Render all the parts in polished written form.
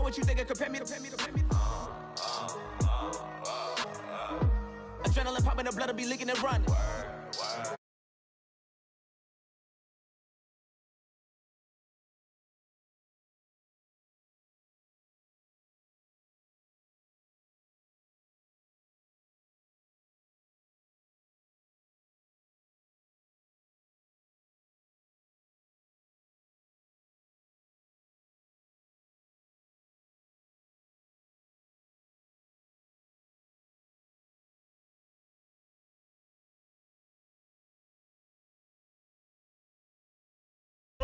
what you think it compare me to. Adrenaline popping, the blood will be leaking and running.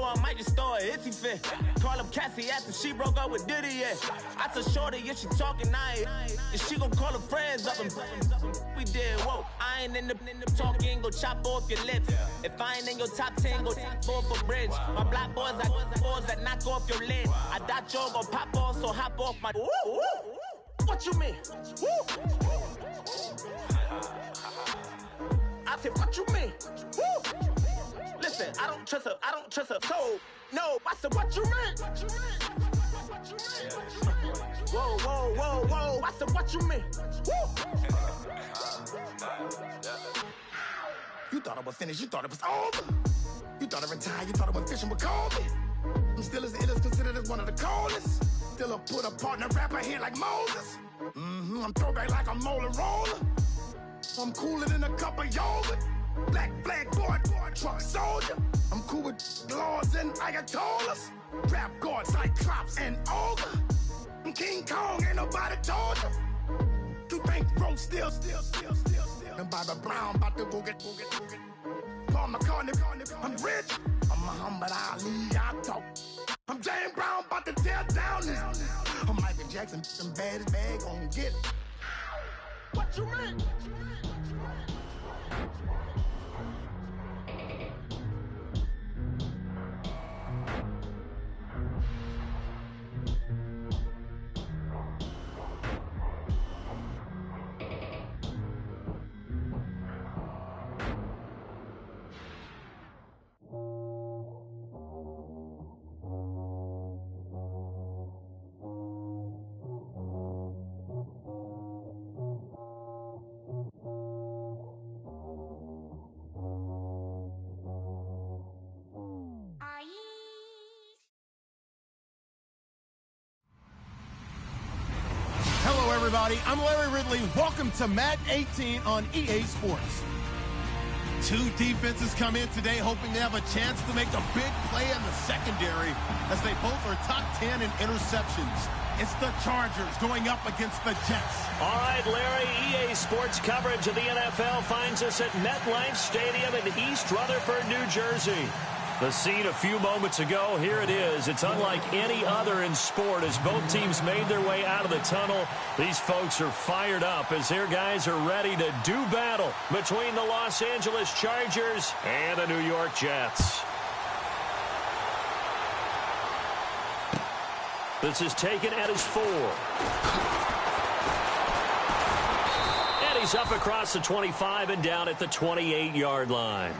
I might just throw a hissy fit. Call up Cassie after she broke up with Diddy, yeah. I told Shorty if she talking, and she gon' call her friends up and we did, whoa. I ain't in the talking, go chop off your lips. If I ain't in your top 10, go top 4 for bridge. My black boys, I got boys that knock off your lid. I thought y'all gon' pop off, so hop off my. What you mean? I said, what you mean? Listen, I don't trust her, so, no, I said, what you mean? Whoa, I said, what you mean? You thought I was finished, you thought it was over. You thought I retired, you thought I went fishing with Kobe. I'm still as ill as considered as one of the coldest. Still a put a partner rapper here like Moses. I'm throwback like a molar roller. I'm cooler than a cup of yogurt. Black flag board, truck soldier. I'm cool with laws and Ayatollahs. Rap god, Cyclops and Ogre. I'm King Kong, ain't nobody told you. You think Rome still. And Bobby Brown about to go get. Paul McCartney, I'm rich. I'm Muhammad Ali, I talk. I'm James Brown, about to tear down this. I'm Michael Jackson, some bad as bad, gon' get it. What you mean? Everybody, I'm Larry Ridley. Welcome to Madden 18 on EA Sports. Two defenses come in today hoping to have a chance to make a big play in the secondary as they both are top 10 in interceptions. It's the Chargers going up against the Jets. All right, Larry, EA Sports coverage of the NFL finds us at MetLife Stadium in East Rutherford, New Jersey. The scene a few moments ago, here it is. It's unlike any other in sport as both teams made their way out of the tunnel. These folks are fired up as their guys are ready to do battle between the Los Angeles Chargers and the New York Jets. This is taken at his 4. And he's up across the 25 and down at the 28-yard line.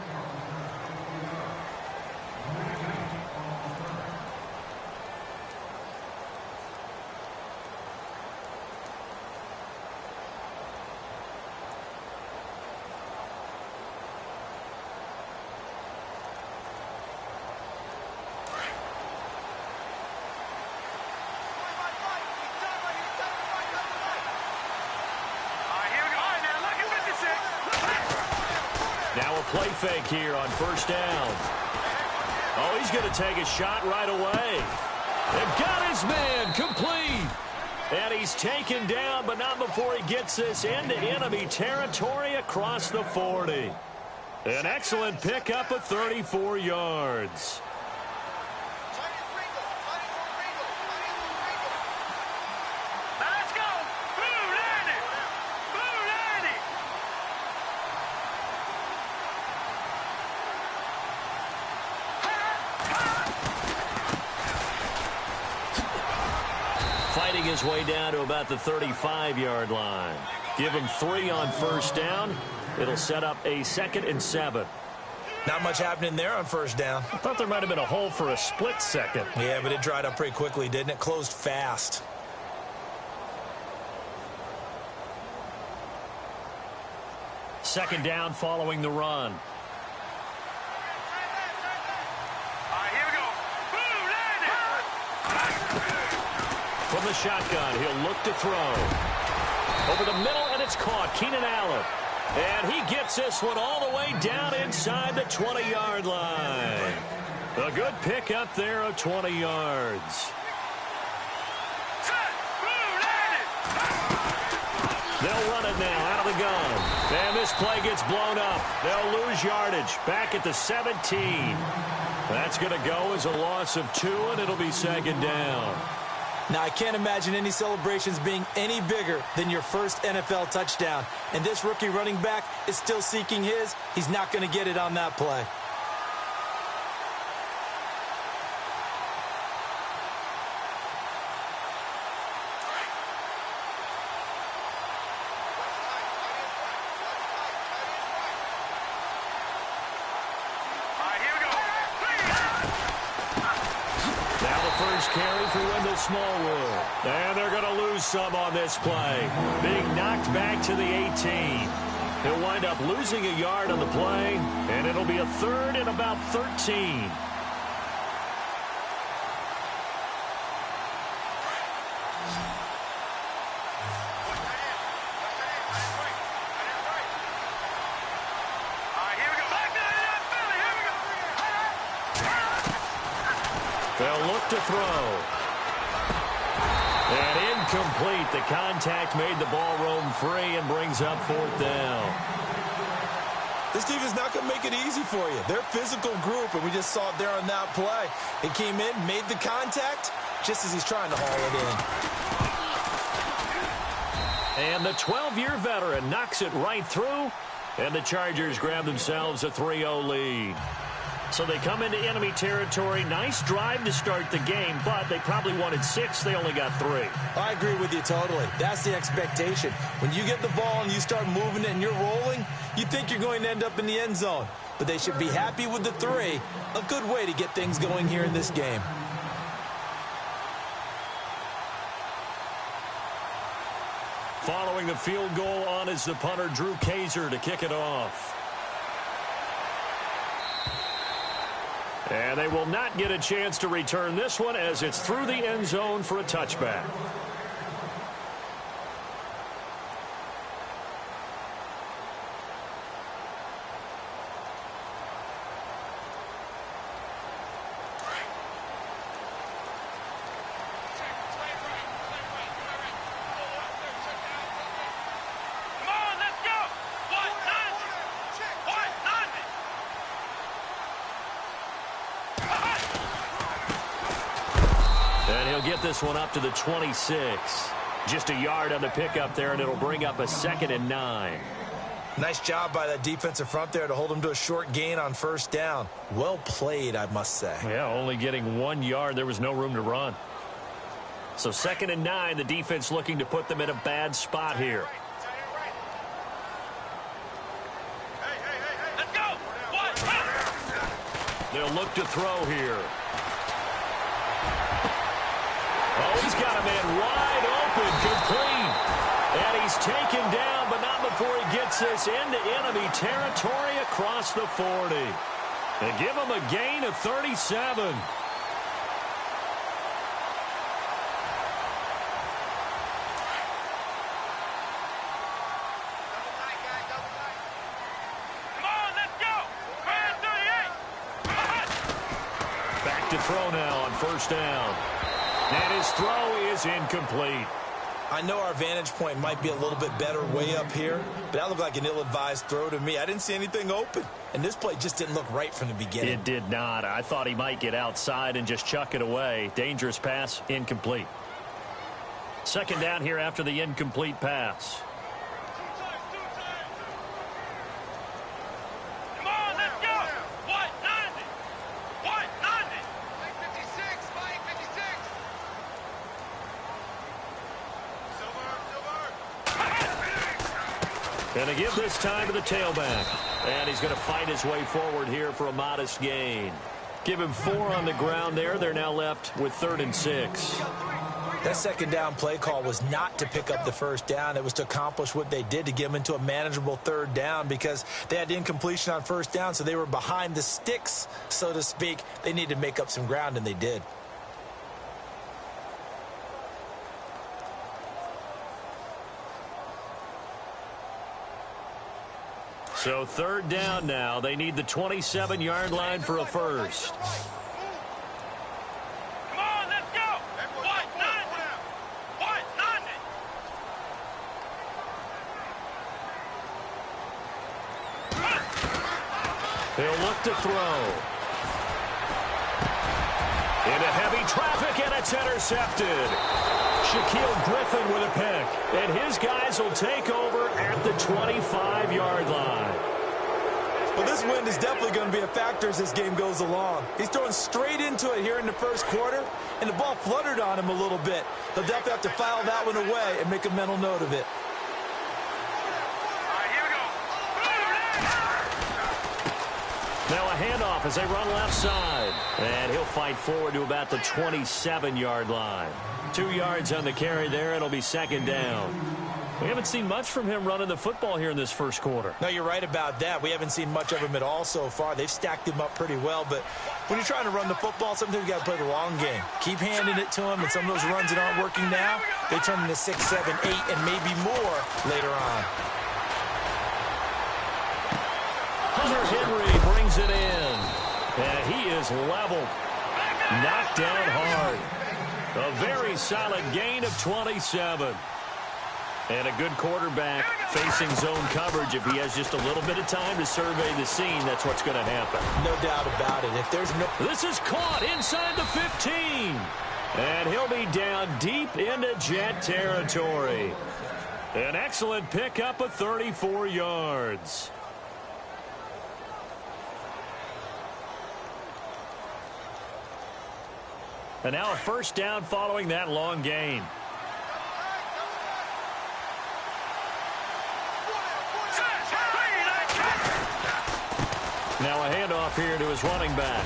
Play fake here on first down. Oh, he's going to take a shot right away. They've got his man complete. And he's taken down, but not before he gets this into enemy territory across the 40. An excellent pickup of 34 yards. Fighting his way down to about the 35-yard line. Give him 3 on first down. It'll set up a 2nd and 7. Not much happening there on first down. I thought there might have been a hole for a split second. Yeah, but it dried up pretty quickly, didn't it? Closed fast. second down following the run. Here we go. From the shotgun, he'll look to throw. Over the middle, and it's caught. Keenan Allen. And he gets this one all the way down inside the 20-yard line. A good pick up there of 20 yards. They'll run it now out of the gun. And this play gets blown up. They'll lose yardage back at the 17. That's going to go as a loss of 2, and it'll be second down. Now, I can't imagine any celebrations being any bigger than your first NFL touchdown. And this rookie running back is still seeking his. He's not going to get it on that play. Carry for Wendell Smallwood. And they're going to lose some on this play. Being knocked back to the 18. He'll wind up losing a yard on the play, and it'll be a third and about 13. They'll look to throw. And incomplete. The contact made the ball roam free and brings up fourth down. This team is not going to make it easy for you. They're a physical group, and we just saw it there on that play. He came in, made the contact, just as he's trying to haul it in. And the 12-year veteran knocks it right through, and the Chargers grab themselves a 3-0 lead. So they come into enemy territory. Nice drive to start the game, but they probably wanted 6. They only got 3. I agree with you totally. That's the expectation. When you get the ball and you start moving it and you're rolling, you think you're going to end up in the end zone. But they should be happy with the 3. A good way to get things going here in this game. Following the field goal on is the punter, Drew Kaiser, to kick it off. And they will not get a chance to return this one as it's through the end zone for a touchback. Get this one up to the 26. Just a yard on the pickup there, and it'll bring up a 2nd and 9. Nice job by that defensive front there to hold him to a short gain on first down. Well played, I must say. Yeah, only getting 1 yard. There was no room to run. So 2nd and 9, the defense looking to put them in a bad spot here. Let's go. They'll look to throw here. Oh, he's got a man wide open, complete. And he's taken down, but not before he gets this into enemy territory across the 40. They give him a gain of 37. Back to throw now on first down. And his throw is incomplete. I know our vantage point might be a little bit better way up here, but that looked like an ill-advised throw to me. I didn't see anything open, and this play just didn't look right from the beginning. It did not. I thought he might get outside and just chuck it away. Dangerous pass, incomplete. Second down here after the incomplete pass. And to give this time to the tailback. And he's going to fight his way forward here for a modest gain. Give him 4 on the ground there. They're now left with 3rd and 6. That second down play call was not to pick up the first down. It was to accomplish what they did to get them into a manageable third down because they had incompletion on first down, so they were behind the sticks, so to speak. They needed to make up some ground, and they did. So third down now. They need the 27-yard line for a first. Come on, let's go. What? Nothing. What? Nothing. He'll look to throw. Into heavy traffic, and it's intercepted. Shaquille Griffin with a pick. And his guys will take over at the 25-yard line. Well, this wind is definitely going to be a factor as this game goes along. He's throwing straight into it here in the first quarter, and the ball fluttered on him a little bit. He'll definitely have to file that one away and make a mental note of it. All right, here we go. Now a handoff as they run left side. And he'll fight forward to about the 27-yard line. 2 yards on the carry there. It'll be second down. We haven't seen much from him running the football here in this first quarter. No, you're right about that. We haven't seen much of him at all so far. They've stacked him up pretty well, but when you're trying to run the football, sometimes you got to play the long game. Keep handing it to him, and some of those runs that aren't working now, they turn into 6, 7, 8, and maybe more later on. Hunter Henry brings it in, and he is leveled. Knocked down hard. A very solid gain of 27. And a good quarterback facing zone coverage. If he has just a little bit of time to survey the scene, that's what's going to happen. No doubt about it. If there's no... This is caught inside the 15. And he'll be down deep into Jet territory. An excellent pickup of 34 yards. And now a first down following that long gain. Now a handoff here to his running back.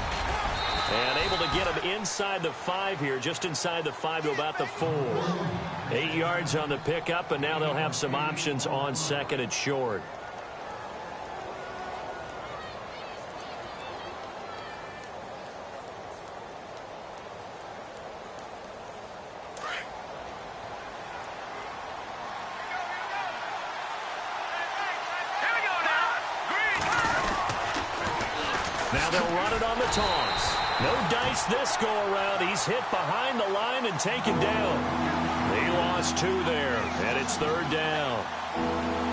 And able to get him inside the 5 here, just inside the 5 to about the 4. 8 yards on the pickup, and now they'll have some options on second and short. Now they'll run it on the toss. No dice this go-around. He's hit behind the line and taken down. He lost 2 there, and it's third down.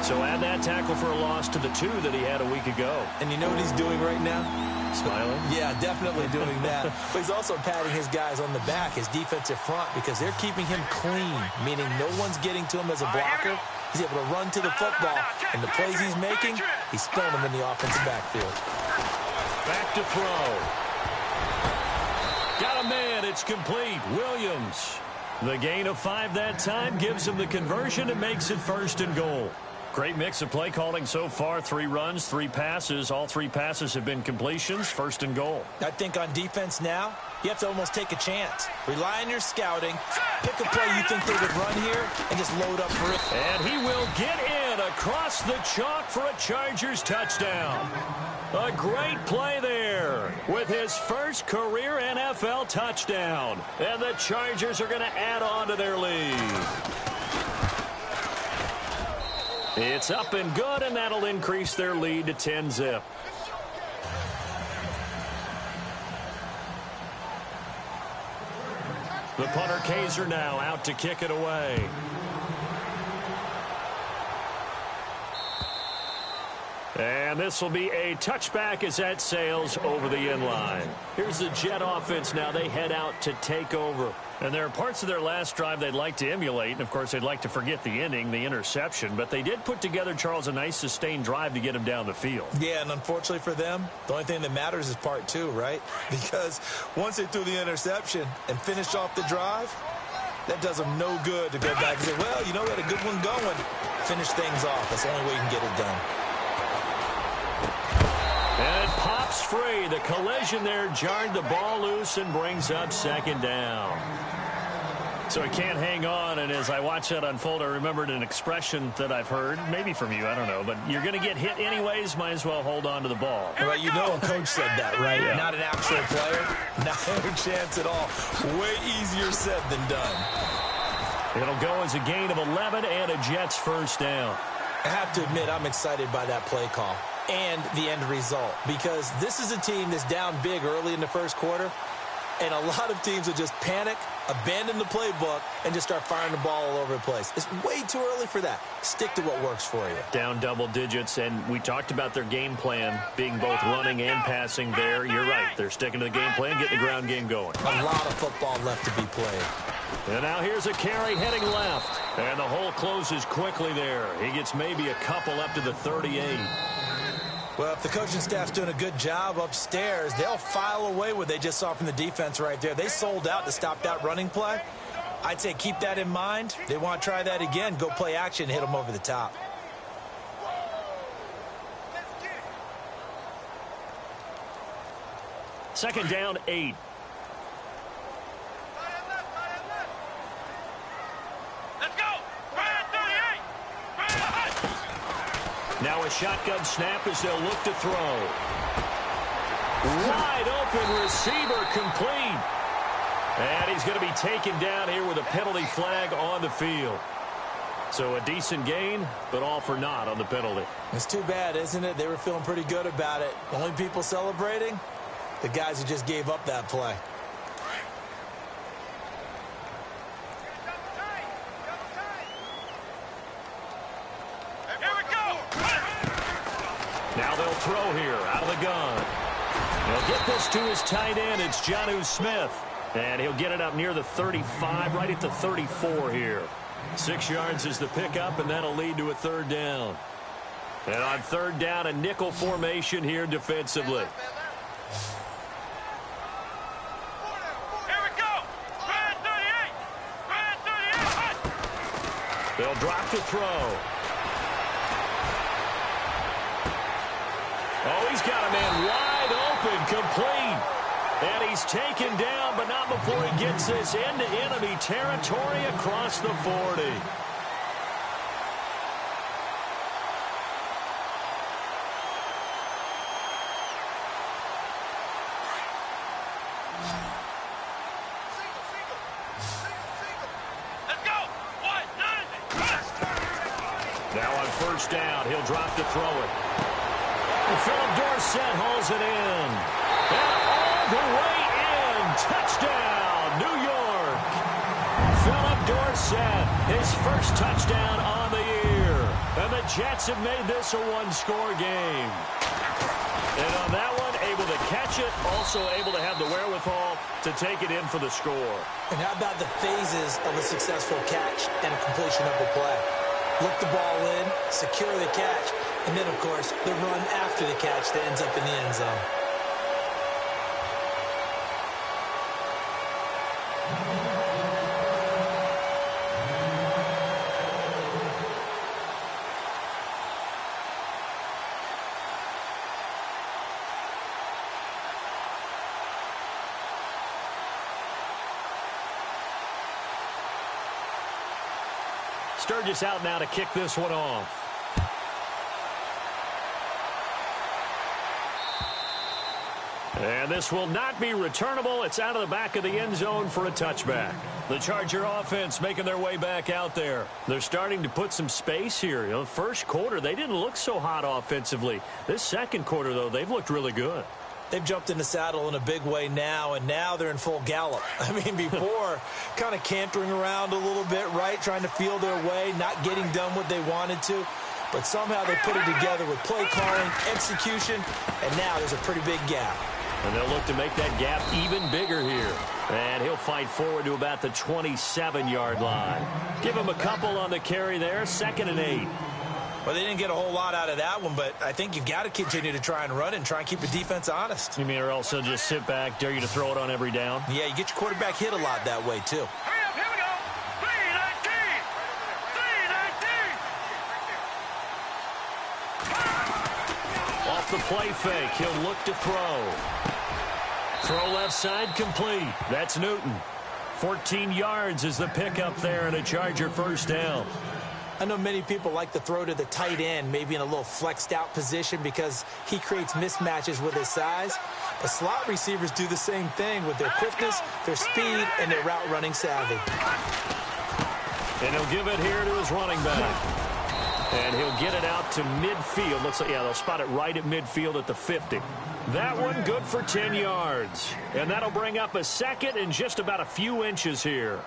So add that tackle for a loss to the 2 that he had a week ago. And you know what he's doing right now? Smiling? Yeah, definitely doing that. But he's also patting his guys on the back, his defensive front, because they're keeping him clean, meaning no one's getting to him as a blocker. He's able to run to the football, and the plays he's making, he's throwing them in the offensive backfield. Back to throw. Got a man. It's complete. Williams. The gain of 5 that time gives him the conversion and makes it first and goal. Great mix of play calling so far. 3 runs, 3 passes. All 3 passes have been completions. First and goal. I think on defense now, you have to almost take a chance. Rely on your scouting. Pick a play you think they would run here and just load up for it. And he will get in across the chalk for a Chargers touchdown. A great play there with his first career NFL touchdown. And the Chargers are going to add on to their lead. It's up and good, and that'll increase their lead to 10-zip. The punter Kaiser now out to kick it away. And this will be a touchback as that sails over the end line. Here's the Jet offense now. They head out to take over. And there are parts of their last drive they'd like to emulate. And, of course, they'd like to forget the inning, the interception. But they did put together, Charles, a nice sustained drive to get him down the field. Yeah, and unfortunately for them, the only thing that matters is part 2, right? Because once they threw the interception and finished off the drive, that does them no good to go back and say, well, you know, we had a good one going. Finish things off. That's the only way you can get it done. And it pops free. The collision there jarred the ball loose and brings up second down. So he can't hang on, and as I watch that unfold, I remembered an expression that I've heard, maybe from you, I don't know, but you're going to get hit anyways, might as well hold on to the ball. Well, you know a coach said that, right? Yeah. Not an actual player. Not a chance at all. Way easier said than done. It'll go as a gain of 11 and a Jets first down. I have to admit, I'm excited by that play call and the end result, because this is a team that's down big early in the first quarter, and a lot of teams will just panic, abandon the playbook, and just start firing the ball all over the place. It's way too early for that. Stick to what works for you. Down double digits, and we talked about their game plan being both running and passing there. You're right. They're sticking to the game plan, getting the ground game going. A lot of football left to be played. And now here's a carry heading left. And the hole closes quickly there. He gets maybe a couple up to the 38. Well, if the coaching staff's doing a good job upstairs, they'll file away what they just saw from the defense right there. They sold out to stop that running play. I'd say keep that in mind. They want to try that again. Go play action, hit them over the top. Second down, 8. Let's go. Brian 38. Now a shotgun snap as they'll look to throw. Wide open receiver complete. And he's going to be taken down here with a penalty flag on the field. So a decent gain, but all for naught on the penalty. It's too bad, isn't it? They were feeling pretty good about it. The only people celebrating, the guys who just gave up that play. Here we go. Now they'll throw here out of the gun. He'll get this to his tight end. It's Jonnu Smith. And he'll get it up near the 35, right at the 34 here. 6 yards is the pickup, and that'll lead to a third down. And on third down, a nickel formation here defensively. Here we go. Brian 38. Brian 38. They'll drop to throw. Oh, he's got a man wide open, complete. And he's taken down, but not before he gets this into enemy territory across the 40. Let's go. 190. Now on first down, he'll drop to throw it. Philip Dorsett hauls it in. And all the way in. Touchdown, New York. Philip Dorsett, his first touchdown on the year. And the Jets have made this a one-score game. And on that one, able to catch it, also able to have the wherewithal to take it in for the score. And how about the phases of a successful catch and a completion of a play? Look the ball in, secure the catch, and then, of course, the run after the catch that ends up in the end zone. Sturgis out now to kick this one off. And this will not be returnable. It's out of the back of the end zone for a touchback. The Charger offense making their way back out there. They're starting to put some space here. You know, first quarter, they didn't look so hot offensively. This second quarter, though, they've looked really good. They've jumped in the saddle in a big way now, and now they're in full gallop. I mean, before, kind of cantering around a little bit, right, trying to feel their way, not getting done what they wanted to. But somehow they put it together with play calling, execution, and now there's a pretty big gap. And they'll look to make that gap even bigger here. And he'll fight forward to about the 27-yard line. Give him a couple on the carry there, 2nd and 8. Well, they didn't get a whole lot out of that one, but I think you've got to continue to try and run and try and keep the defense honest. You mean, or else they'll just sit back, dare you to throw it on every down? Yeah, you get your quarterback hit a lot that way, too. Hurry up. Here we go. 319. 319. Off the play fake, he'll look to throw. Throw left side complete. That's Newton. 14 yards is the pickup there and a Charger first down. I know many people like to throw to the tight end, maybe in a little flexed out position because he creates mismatches with his size. But slot receivers do the same thing with their quickness, their speed, and their route running savvy. And he'll give it here to his running back. And he'll get it out to midfield. Looks like, yeah, they'll spot it right at midfield at the 50. That one good for 10 yards. And that'll bring up a second and just about a few inches here.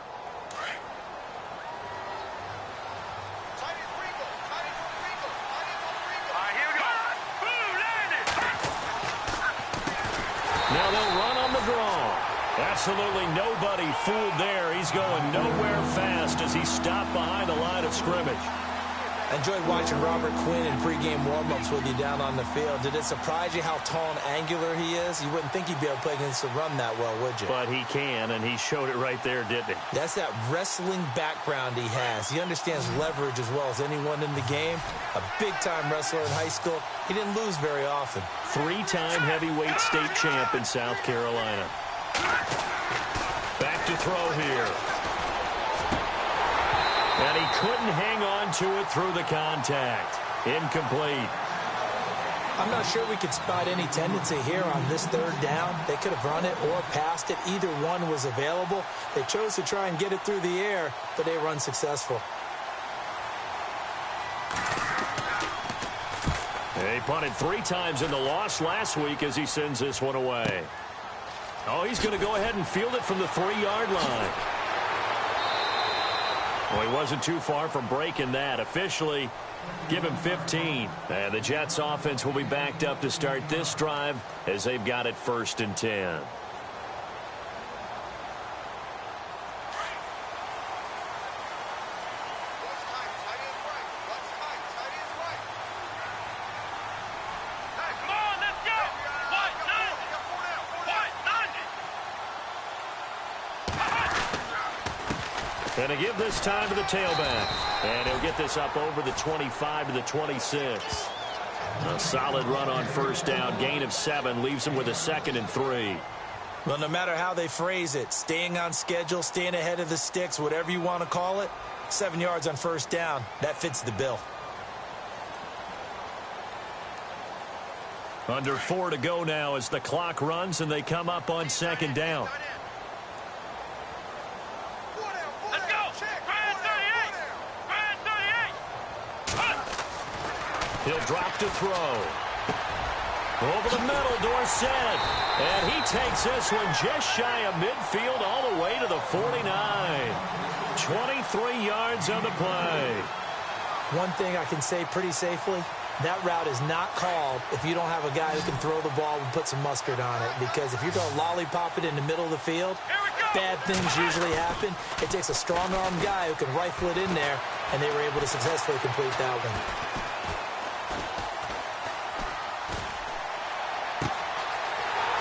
Now they'll run on the draw. Absolutely nobody fooled there. He's going nowhere fast as he stopped behind the line of scrimmage. I enjoyed watching Robert Quinn in pregame warm-ups with you down on the field. Did it surprise you how tall and angular he is? You wouldn't think he'd be able to play against the run that well, would you? But he can, and he showed it right there, didn't he? That's that wrestling background he has. He understands leverage as well as anyone in the game. A big-time wrestler in high school. He didn't lose very often. 3-time heavyweight state champ in South Carolina. Back to throw here. And he couldn't hang on to it through the contact. Incomplete. I'm not sure we could spot any tendency here on this third down. They could have run it or passed it. Either one was available. They chose to try and get it through the air, but they were unsuccessful. He punted 3 times in the loss last week as he sends this one away. Oh, he's going to go ahead and field it from the 3-yard line. Well, he wasn't too far from breaking that. Officially, give him 15. And the Jets offense will be backed up to start this drive as they've got it 1st and 10. And to give this time to the tailback. And he'll get this up over the 25 to the 26. A solid run on 1st down. Gain of 7 leaves him with a 2nd and 3. Well, no matter how they phrase it, staying on schedule, staying ahead of the sticks, whatever you want to call it, 7 yards on 1st down, that fits the bill. Under 4 to go now as the clock runs and they come up on 2nd down. He'll drop to throw. Over the middle, Dorsett. And he takes this one just shy of midfield all the way to the 49. 23 yards on the play. One thing I can say pretty safely, that route is not called if you don't have a guy who can throw the ball and put some mustard on it. Because if you're going to lollipop it in the middle of the field, bad things usually happen. It takes a strong-armed guy who can rifle it in there, and they were able to successfully complete that one.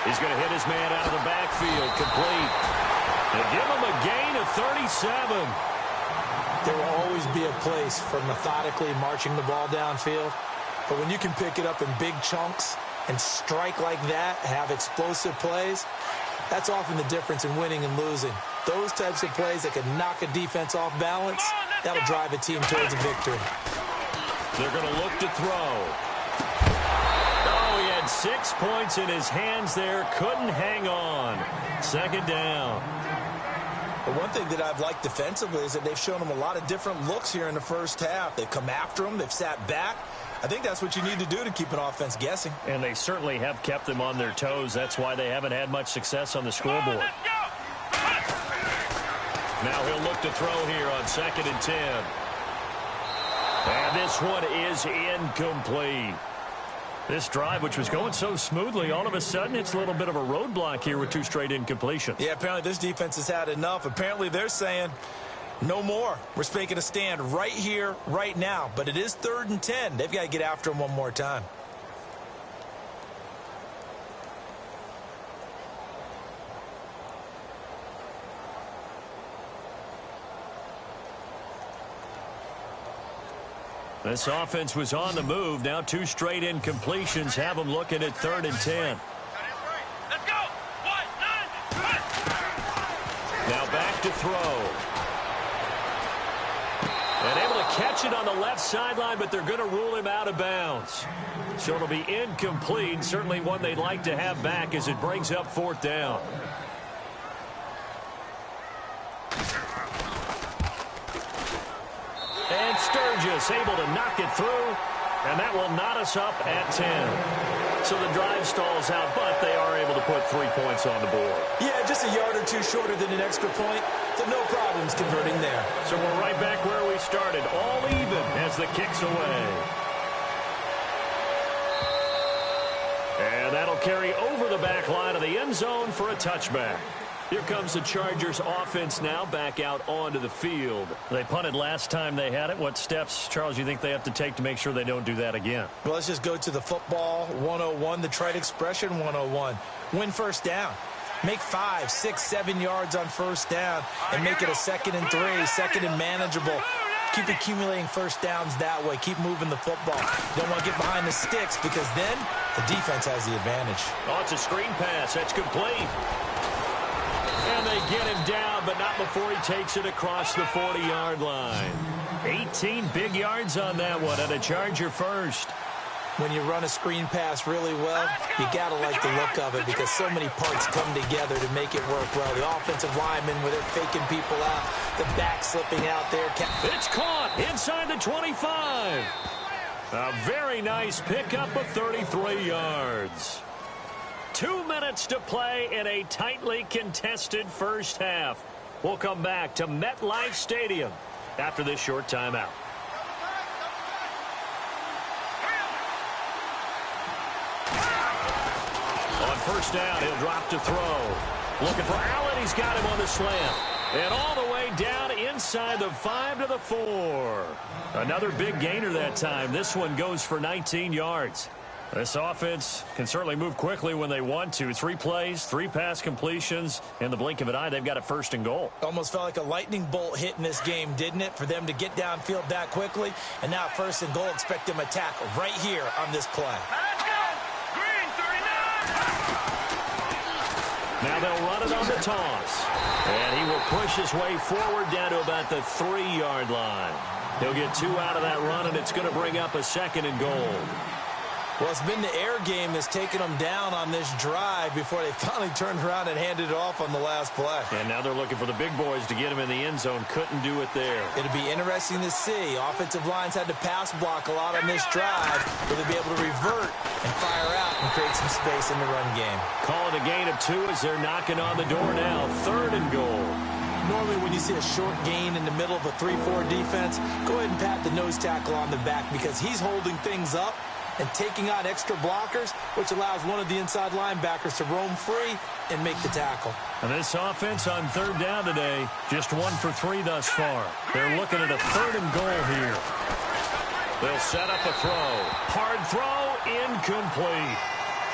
He's going to hit his man out of the backfield. Complete. They give him a gain of 37. There will always be a place for methodically marching the ball downfield. But when you can pick it up in big chunks and strike like that, have explosive plays, that's often the difference in winning and losing. Those types of plays that can knock a defense off balance, that'll drive a team towards a victory. They're going to look to throw. 6 points in his hands there. Couldn't hang on. 2nd down. But one thing that I've liked defensively is that they've shown him a lot of different looks here in the 1st half. They've come after him. They've sat back. I think that's what you need to do to keep an offense guessing. And they certainly have kept them on their toes. That's why they haven't had much success on the scoreboard. Now he'll look to throw here on 2nd and 10. And this one is incomplete. This drive, which was going so smoothly, all of a sudden it's a little bit of a roadblock here with 2 straight incompletions. Yeah, apparently this defense has had enough. Apparently they're saying no more. We're making a stand right here, right now. But it is 3rd and 10. They've got to get after him one more time. This offense was on the move. Now 2 straight incompletions have them looking at 3rd and 10. Let's go. 1, 9, 1. Now back left to throw. And able to catch it on the left sideline, but they're going to rule him out of bounds. So it'll be incomplete. Certainly one they'd like to have back as it brings up 4th down. And Sturgis able to knock it through. And that will knot us up at 10. So the drive stalls out, but they are able to put 3 points on the board. Yeah, just a yard or two shorter than an extra point, so no problems converting there. So we're right back where we started, all even as the kick's away. And that'll carry over the back line of the end zone for a touchback. Here comes the Chargers offense now back out onto the field. They punted last time they had it. What steps, Charles, do you think they have to take to make sure they don't do that again? Well, let's just go to the football 101, the trite expression 101. Win first down. Make 5, 6, 7 yards on first down and make it a 2nd and 3, 2nd and manageable. Keep accumulating first downs that way. Keep moving the football. Don't want to get behind the sticks because then the defense has the advantage. Oh, it's a screen pass. That's complete. And they get him down, but not before he takes it across the 40-yard line. 18 big yards on that one, and a Charger first. When you run a screen pass really well, you got to like the look of it because so many parts come together to make it work well. The offensive linemen, where they're faking people out, the back slipping out there. It's caught inside the 25. A very nice pickup of 33 yards. 2 minutes to play in a tightly contested first half. We'll come back to MetLife Stadium after this short timeout. On first down, he'll drop to throw. Looking for Allen. He's got him on the slant. And all the way down inside the 5 to the 4. Another big gainer that time. This one goes for 19 yards. This offense can certainly move quickly when they want to. 3 plays, 3 pass completions. In the blink of an eye, they've got a 1st and goal. Almost felt like a lightning bolt hit in this game, didn't it? For them to get downfield that quickly. And now 1st and goal, expect them to attack right here on this play. Green 39. Now they'll run it on the toss. And he will push his way forward down to about the 3-yard line. He'll get 2 out of that run, and it's going to bring up a 2nd and goal. Well, it's been the air game that's taken them down on this drive before they finally turned around and handed it off on the last play. And now they're looking for the big boys to get him in the end zone. Couldn't do it there. It'll be interesting to see. Offensive lines had to pass block a lot on this drive. Will they be able to revert and fire out and create some space in the run game? Call it a gain of 2 as they're knocking on the door now. 3rd and goal. Normally when you see a short gain in the middle of a 3-4 defense, go ahead and pat the nose tackle on the back because he's holding things up and taking out extra blockers, which allows one of the inside linebackers to roam free and make the tackle. And this offense on 3rd down today, just 1 for 3 thus far. They're looking at a 3rd and goal here. They'll set up a throw. Hard throw, incomplete.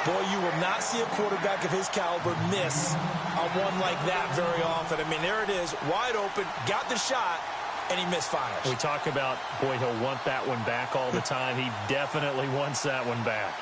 Boy, you will not see a quarterback of his caliber miss on one like that very often. I mean, there it is, wide open, got the shot, and he misfires. We talk about, boy, he'll want that one back all the time. He definitely wants that one back.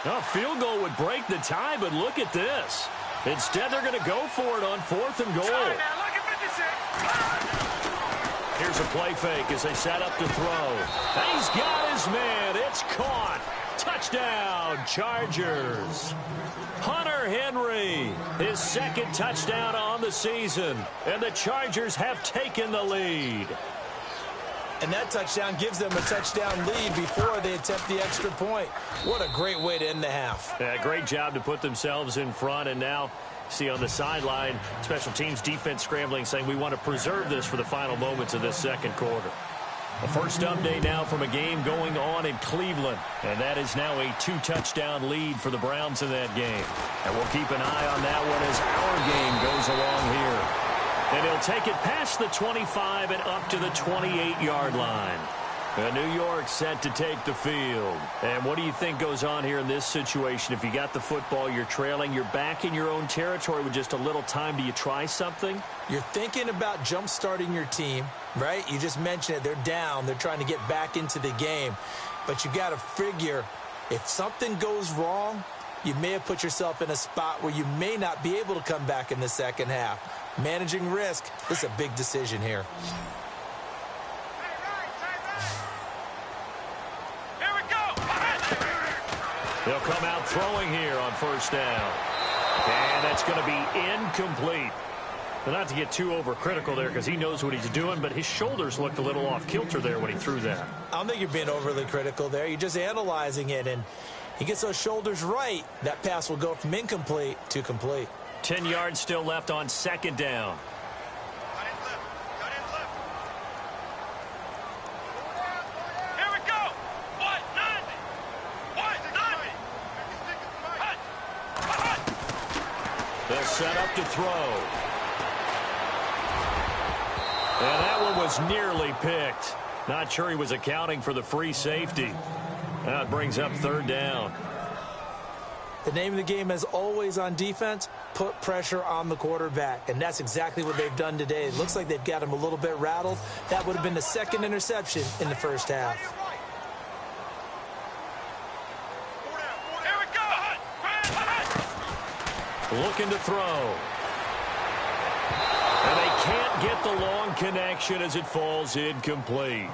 A field goal would break the tie, but look at this. Instead, they're going to go for it on 4th and goal. Here's a play fake as they set up to throw. He's got his man. It's caught. Touchdown, Chargers. Hunter Henry, his 2nd touchdown on the season. And the Chargers have taken the lead. And that touchdown gives them a touchdown lead before they attempt the extra point. What a great way to end the half. Yeah, great job to put themselves in front. And now, see on the sideline, special teams defense scrambling, saying we want to preserve this for the final moments of this 2nd quarter. A first update now from a game going on in Cleveland. And that is now a 2-touchdown lead for the Browns in that game. And we'll keep an eye on that one as our game goes along here. And he'll take it past the 25 and up to the 28-yard line. New York set to take the field. And what do you think goes on here in this situation? If you got the football, you're trailing, you're back in your own territory with just a little time. Do you try something? You're thinking about jump-starting your team, right? You just mentioned it. They're down. They're trying to get back into the game. But you got to figure if something goes wrong, you may have put yourself in a spot where you may not be able to come back in the second half. Managing risk is a big decision here. They'll come out throwing here on first down. And that's going to be incomplete. But not to get too overcritical there because he knows what he's doing, but his shoulders looked a little off kilter there when he threw that. I don't think you're being overly critical there. You're just analyzing it, and he gets those shoulders right. That pass will go from incomplete to complete. 10 yards still left on second down. They'll set up to throw. And that one was nearly picked. Not sure he was accounting for the free safety. That brings up third down. The name of the game is always on defense, put pressure on the quarterback. And that's exactly what they've done today. It looks like they've got him a little bit rattled. That would have been the second interception in the first half. Looking to throw. And they can't get the long connection as it falls incomplete.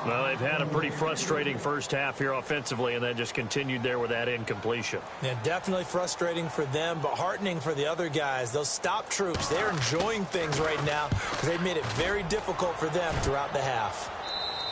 Well, they've had a pretty frustrating first half here offensively, and then just continued there with that incompletion. Yeah, definitely frustrating for them, but heartening for the other guys. Those stop troops, they're enjoying things right now because they've made it very difficult for them throughout the half.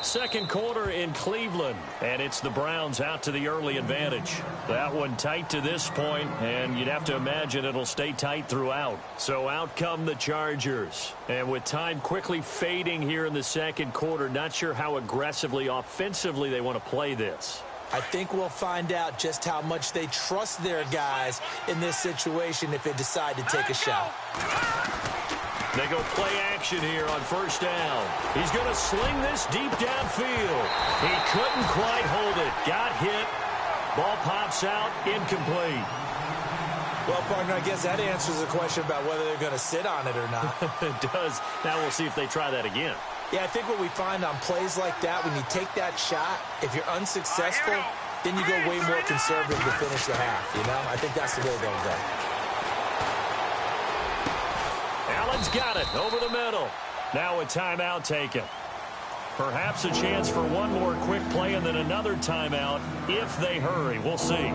Second quarter in Cleveland, and it's the Browns out to the early advantage. That one tight to this point, and you'd have to imagine it'll stay tight throughout. So out come the Chargers. And with time quickly fading here in the second quarter, not sure how aggressively, offensively they want to play this. I think we'll find out just how much they trust their guys in this situation if they decide to take a shot. They go play action here on first down. He's going to sling this deep downfield. He couldn't quite hold it. Got hit. Ball pops out. Incomplete. Well, partner, I guess that answers the question about whether they're going to sit on it or not. It does. Now we'll see if they try that again. Yeah, I think what we find on plays like that, when you take that shot, if you're unsuccessful, then you go way more conservative to finish the half, you know? I think that's the way they'll go. Allen's got it over the middle. Now a timeout taken. Perhaps a chance for one more quick play and then another timeout if they hurry. We'll see.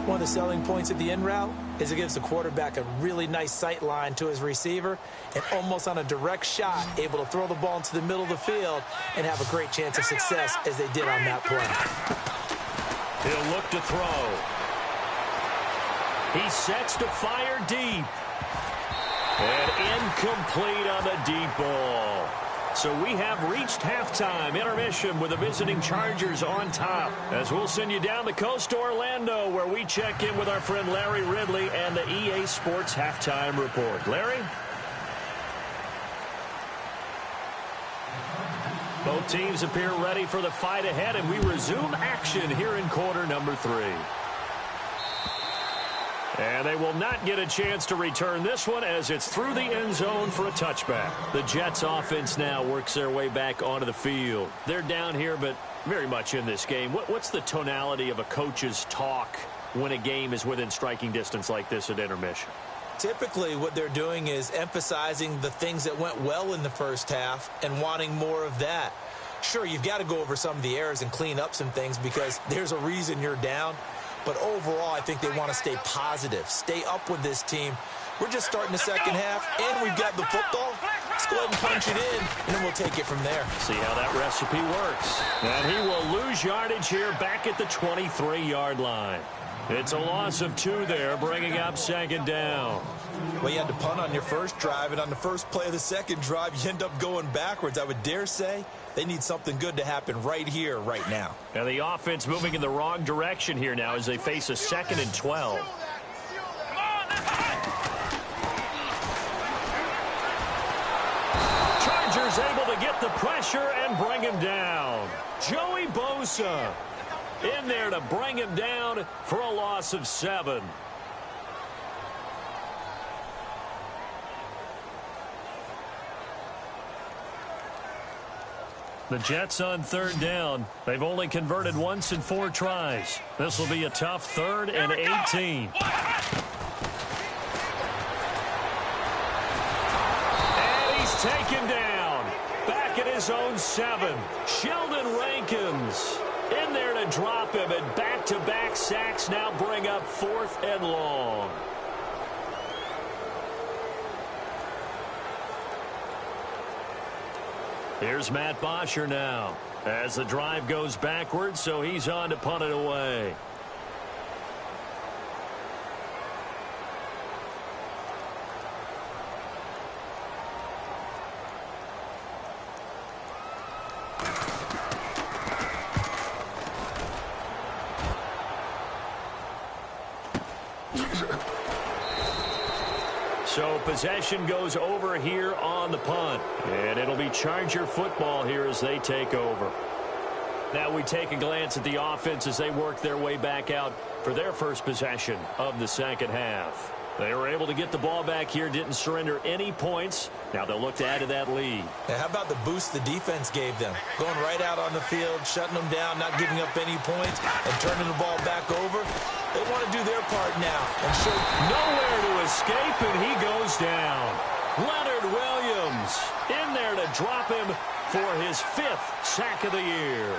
One of the selling points of the in route is it gives the quarterback a really nice sight line to his receiver and almost on a direct shot able to throw the ball into the middle of the field and have a great chance of success as they did on that play. He'll look to throw. He sets to fire deep. And incomplete on the deep ball. So we have reached halftime intermission with the visiting Chargers on top. As we'll send you down the coast to Orlando where we check in with our friend Larry Ridley and the EA Sports Halftime Report. Larry? Both teams appear ready for the fight ahead, and we resume action here in quarter number 3. And they will not get a chance to return this one as it's through the end zone for a touchback. The Jets offense now works their way back onto the field. They're down here, but very much in this game. What's the tonality of a coach's talk when a game is within striking distance like this at intermission? Typically, what they're doing is emphasizing the things that went well in the first half and wanting more of that. Sure, you've got to go over some of the errors and clean up some things because there's a reason you're down. But overall, I think they want to stay positive, stay up with this team. We're just starting the second half, and we've got the football. Let's go ahead and punch it in, and then we'll take it from there. See how that recipe works. And he will lose yardage here back at the 23-yard line. It's a loss of 2 there, bringing up second down. Well, you had to punt on your first drive, and on the first play of the second drive, you end up going backwards. I would dare say they need something good to happen right here, right now. And the offense moving in the wrong direction here now as they face a 2nd and 12. Chargers able to get the pressure and bring him down. Joey Bosa in there to bring him down for a loss of 7. The Jets on 3rd down. They've only converted once in 4 tries. This will be a tough 3rd and 18. And he's taken down. Back at his own 7. Sheldon Rankins in there to drop him. And back-to-back sacks now bring up 4th and long. Here's Matt Bosher now as the drive goes backwards, so he's on to punt it away. So possession goes over here on the punt. And it'll be Charger football here as they take over. Now we take a glance at the offense as they work their way back out for their first possession of the second half. They were able to get the ball back here, didn't surrender any points. Now they'll look to add to that lead. Yeah, how about the boost the defense gave them? Going right out on the field, shutting them down, not giving up any points, and turning the ball back over. They want to do their part now and show nowhere to escape, and he goes down. Leonard Williams in there to drop him for his 5th sack of the year.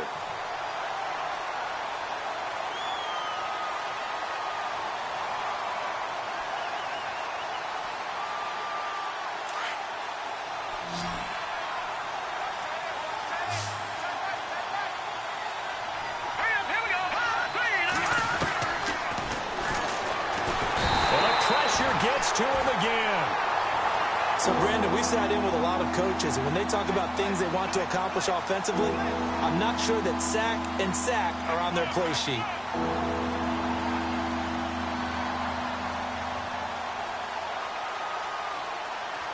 To him again. So, Brandon, we sat in with a lot of coaches, and when they talk about things they want to accomplish offensively, I'm not sure that sack and sack are on their play sheet.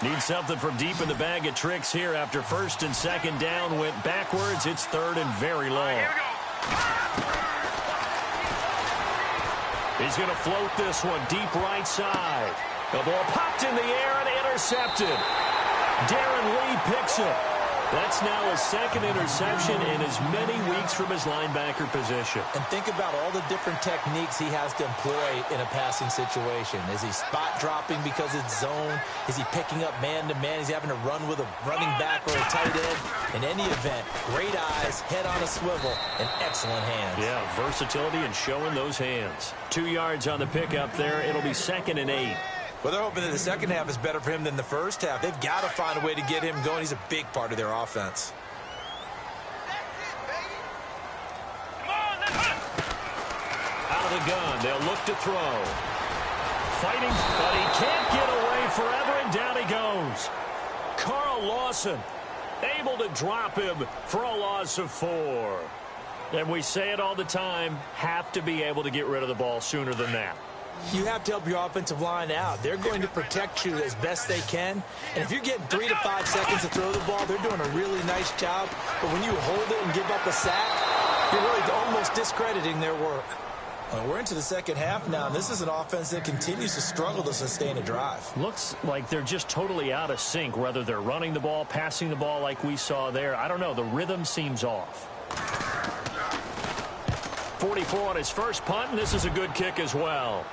Need something from deep in the bag of tricks here after 1st and 2nd down went backwards. It's 3rd and very long. Here we go. He's going to float this one deep right side. The ball popped in the air and intercepted. Darren Lee picks it. That's now his 2nd interception in as many weeks from his linebacker position. And think about all the different techniques he has to employ in a passing situation. Is he spot dropping because it's zone? Is he picking up man-to-man? Is he having to run with a running back or a tight end? In any event, great eyes, head on a swivel, and excellent hands. Yeah, versatility and showing those hands. 2 yards on the pickup there. It'll be 2nd and 8. Well, they're hoping that the second half is better for him than the first half. They've got to find a way to get him going. He's a big part of their offense. Out of the gun, they'll look to throw. Fighting, but he can't get away forever, and down he goes. Carl Lawson able to drop him for a loss of 4. And we say it all the time, have to be able to get rid of the ball sooner than that. You have to help your offensive line out. They're going to protect you as best they can. And if you're getting 3 to 5 seconds to throw the ball, they're doing a really nice job. But when you hold it and give up a sack, you're really almost discrediting their work. We're into the second half now, and this is an offense that continues to struggle to sustain a drive. Looks like they're just totally out of sync, whether they're running the ball, passing the ball like we saw there. I don't know. The rhythm seems off. 44 on his first punt, and this is a good kick as well.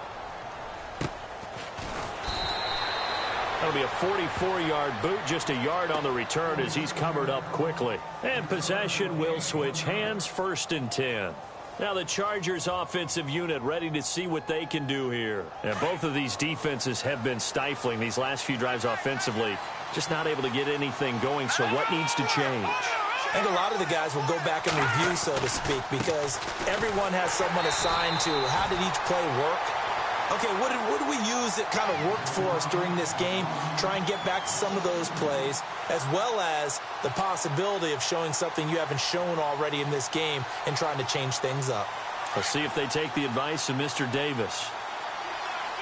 That'll be a 44-yard boot, just a yard on the return as he's covered up quickly. And possession will switch hands, 1st and 10. Now the Chargers offensive unit ready to see what they can do here. And both of these defenses have been stifling these last few drives offensively. Just not able to get anything going, so what needs to change? I think a lot of the guys will go back and review, so to speak, because everyone has someone assigned to how did each play work. Okay, what did we use that kind of worked for us during this game? Try and get back to some of those plays, as well as the possibility of showing something you haven't shown already in this game and trying to change things up. We'll see if they take the advice of Mr. Davis.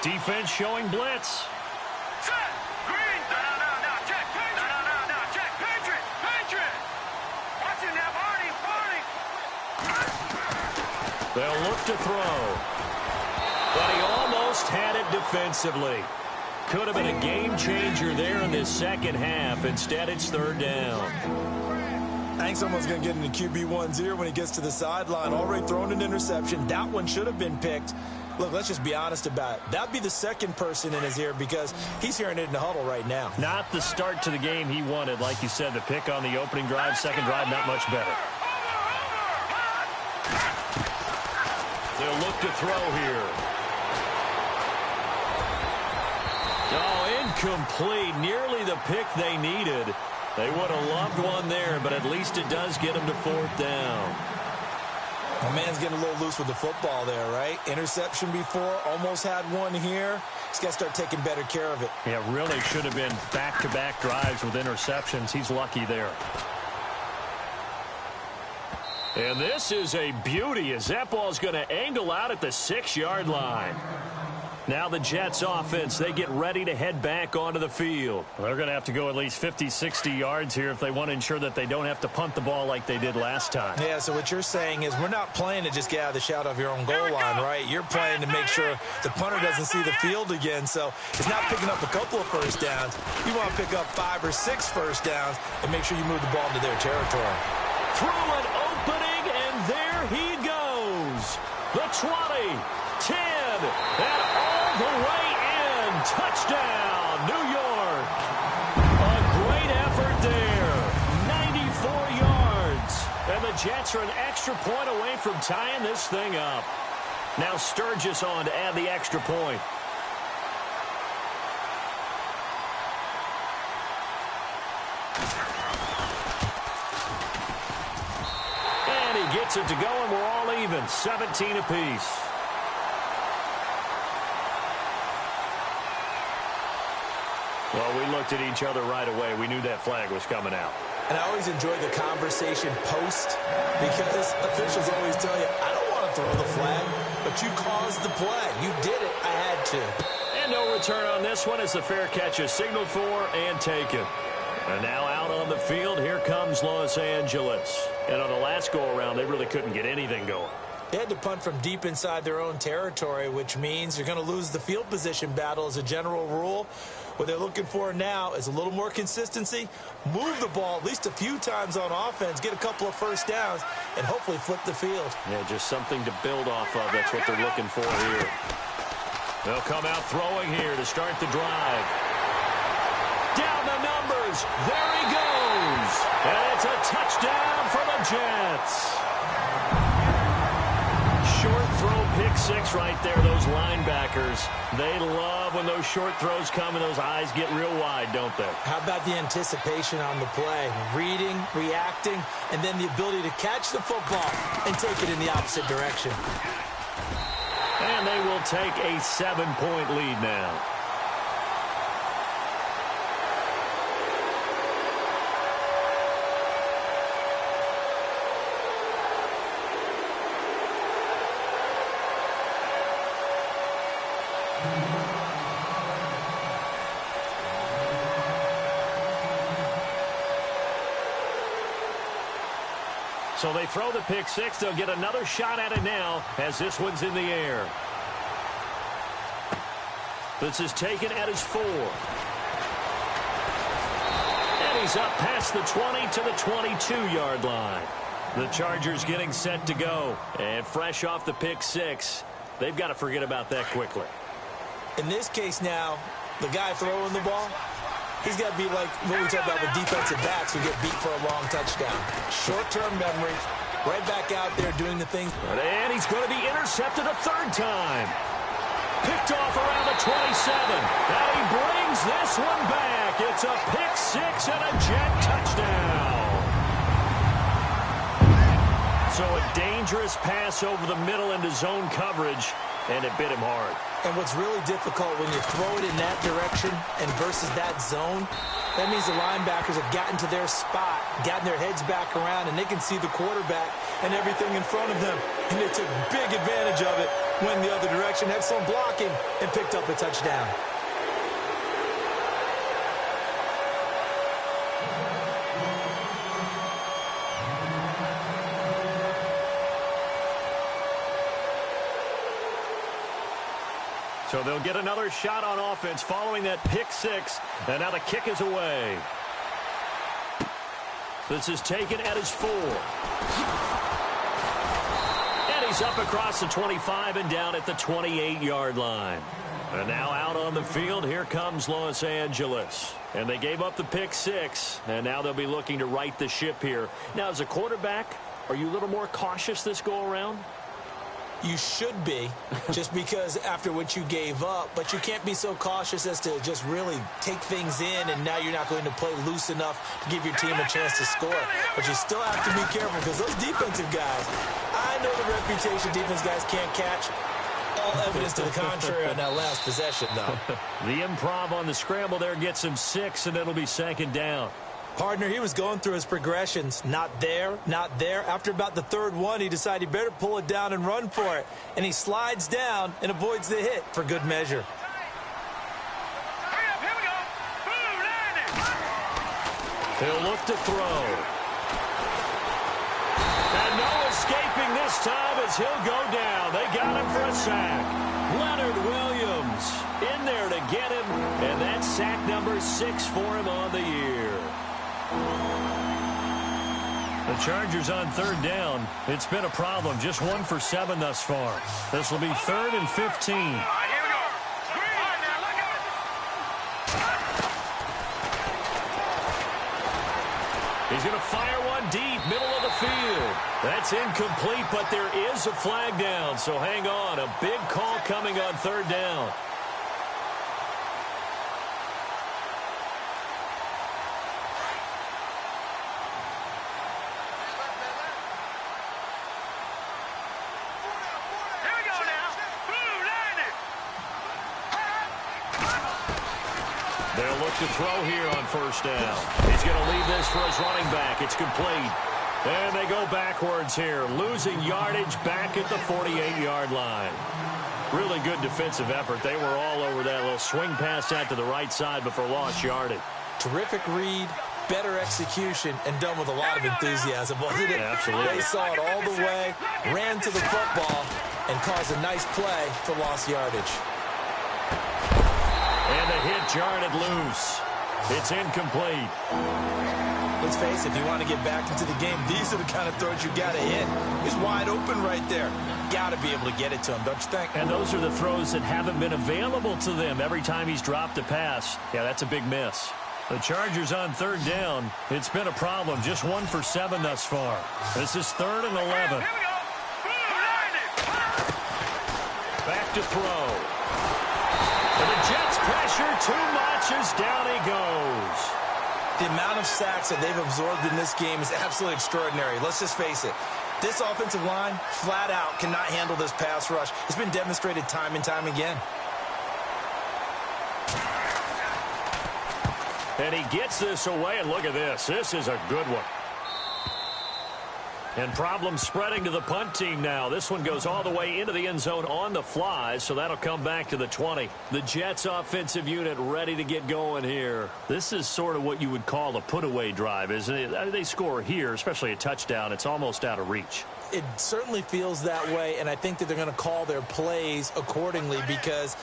Defense showing blitz. Set. Green. No, check. Patriot. No, check. Patriot. They'll look to throw. But he almost had it defensively. Could have been a game changer there in this second half. Instead, it's third down. I think someone's going to get into QB1's ear when he gets to the sideline. Already thrown an interception. That one should have been picked. Look, let's just be honest about it. That'd be the second person in his ear because he's hearing it in the huddle right now. Not the start to the game he wanted. Like you said, the pick on the opening drive, second drive, not much better. They'll look to throw here. Oh, incomplete. Nearly the pick they needed. They would have loved one there, but at least it does get them to fourth down. The man's getting a little loose with the football there, right? Interception before, almost had one here. He's got to start taking better care of it. Yeah, really should have been back-to-back drives with interceptions. He's lucky there. And this is a beauty as that ball's going to angle out at the 6-yard line. Now the Jets offense, they get ready to head back onto the field. They're going to have to go at least 50, 60 yards here if they want to ensure that they don't have to punt the ball like they did last time. Yeah, so what you're saying is we're not playing to just get out of the shadow of your own goal line, right? You're playing to make sure the punter doesn't see the field again. So it's not picking up a couple of first downs. You want to pick up 5 or 6 first downs and make sure you move the ball into their territory. Through an opening, and there he goes. The 20, 10, and all the way in. Touchdown, New York. A great effort there. 94 yards. And the Jets are an extra point away from tying this thing up. Now Sturgis on to add the extra point. And he gets it to go, and we're all even. 17 apiece. Well, we looked at each other right away. We knew that flag was coming out. And I always enjoy the conversation post because officials always tell you, I don't want to throw the flag, but you caused the play. You did it. I had to. And no return on this one as the fair catch is signaled for and taken. And now out on the field, here comes Los Angeles. And on the last go-around, they really couldn't get anything going. They had to punt from deep inside their own territory, which means you're going to lose the field position battle as a general rule. What they're looking for now is a little more consistency, move the ball at least a few times on offense, get a couple of first downs, and hopefully flip the field. Yeah, just something to build off of. That's what they're looking for here. They'll come out throwing here to start the drive. Down the numbers. There he goes. And it's a touchdown for the Jets. Short throw, pick six right there. Those linebackers, they love when those short throws come and those eyes get real wide, don't they? How about the anticipation on the play? Reading, reacting, and then the ability to catch the football and take it in the opposite direction. And they will take a 7-point lead now. So they throw the pick six. They'll get another shot at it now as this one's in the air. This is taken at his 4. And he's up past the 20 to the 22-yard line. The Chargers getting set to go. And fresh off the pick six, they've got to forget about that quickly. In this case now, the guy throwing the ball, he's got to be like when we talk about the defensive backs who get beat for a long touchdown. Short-term memory, right back out there doing the things. And he's going to be intercepted a third time. Picked off around the 27. And he brings this one back. It's a pick six and a Jet touchdown. So a dangerous pass over the middle into zone coverage, and it bit him hard. And what's really difficult when you throw it in that direction and versus that zone, that means the linebackers have gotten to their spot, gotten their heads back around, and they can see the quarterback and everything in front of them. And they took big advantage of it, went the other direction, had some blocking, and picked up a touchdown. So they'll get another shot on offense following that pick six. And now the kick is away. This is taken at his 4. And he's up across the 25 and down at the 28-yard line. And now out on the field, here comes Los Angeles. And they gave up the pick six, and now they'll be looking to right the ship here. Now, as a quarterback, are you a little more cautious this go-around? You should be, just because after what you gave up, but you can't be so cautious as to just really take things in, and now you're not going to play loose enough to give your team a chance to score. But you still have to be careful because those defensive guys, I know the reputation defense guys can't catch. All evidence to the contrary on that last possession, though. The improv on the scramble there gets him 6, and it'll be second down. Partner, he was going through his progressions. Not there, not there. After about the third one, he decided he better pull it down and run for it. And he slides down and avoids the hit for good measure. Hurry up, here we go. Blue, line it. He'll look to throw. And no escaping this time as he'll go down. They got him for a sack. Leonard Williams in there to get him. And that's sack number 6 for him on the year. The Chargers on third down. It's been a problem. Just 1 for 7 thus far. This will be 3rd and 15. All right, here we go. All right, now, look at it. He's going to fire one deep, middle of the field. That's incomplete, but there is a flag down, so hang on. A big call coming on third down. Here we go now. Blue, line it. They'll look to throw here on first down. He's going to leave this for his running back. It's complete. And they go backwards here, losing yardage back at the 48-yard line. Really good defensive effort. They were all over that little swing pass out to the right side before lost yardage. Terrific read, better execution, and done with a lot of enthusiasm, wasn't it? Yeah, absolutely. They saw it all the way, ran to the football, and caused a nice play for lost yardage. And the hit jarred it loose. It's incomplete. Let's face it, if you want to get back into the game, these are the kind of throws you got to hit. He's wide open right there. Got to be able to get it to him, don't you think? And those are the throws that haven't been available to them every time he's dropped a pass. Yeah, that's a big miss. The Chargers on third down. It's been a problem. Just 1 for 7 thus far. This is 3rd and 11. Here we go. Blue, line it. Back to throw. And the Jets pressure too much as down he goes. The amount of sacks that they've absorbed in this game is absolutely extraordinary. Let's just face it. This offensive line, flat out, cannot handle this pass rush. It's been demonstrated time and time again. And he gets this away, and look at this. This is a good one. And problems spreading to the punt team now. This one goes all the way into the end zone on the fly, so that'll come back to the 20. The Jets offensive unit ready to get going here. This is sort of what you would call a put-away drive, isn't it? They score here, especially a touchdown. It's almost out of reach. It certainly feels that way, and I think that they're going to call their plays accordingly because